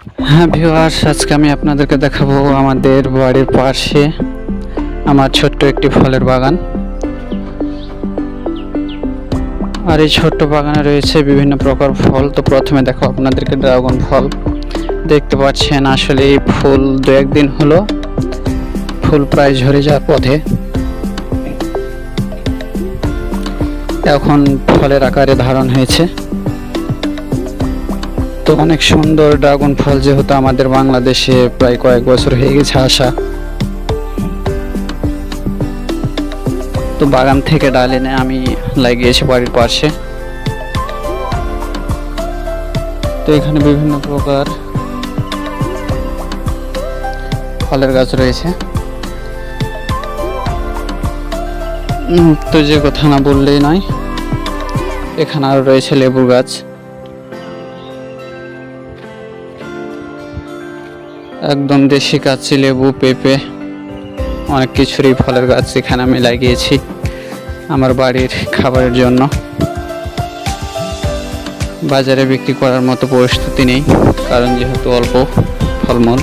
হ্যাঁ ভিউয়ার্স, আজকে আমি আপনাদেরকে দেখাবো আমাদের বাড়ির পাশে আমার ছোট্ট একটি ফলের বাগান। আর এই ছোট্ট বাগানে রয়েছে বিভিন্ন প্রকার ফল। তো প্রথমে দেখো আপনাদেরকে ড্রাগন ফল দেখতে পাচ্ছেন। আসলে এই ফুল দু একদিন হলো, ফুল প্রায় ঝরে যাওয়ার পথে, এখন ফলের আকারে ধারণ হয়েছে। তো অনেক সুন্দর ড্রাগন ফল, যেহেতু আমাদের বাংলাদেশে প্রায় কয়েক বছর হয়ে গেছে আসা। তো বাগান থেকে ডাল এনে আমি লাগিয়েছি বাড়ির পাশে। তো এখানে বিভিন্ন প্রকার ফলের গাছ রয়েছে। তো যে কথা না বললেই নয়, এখানে আরো রয়েছে লেবুর গাছ। একদম দেশি কাচ্চি লেবু, পেঁপে, অনেক কিছুরই ফলের গাছ এখানে আমি লাগিয়েছি আমার বাড়ির খাবারের জন্য। বাজারে বিক্রি করার মতো পরিস্থিতি নেই, কারণ যেহেতু অল্প ফলমূল।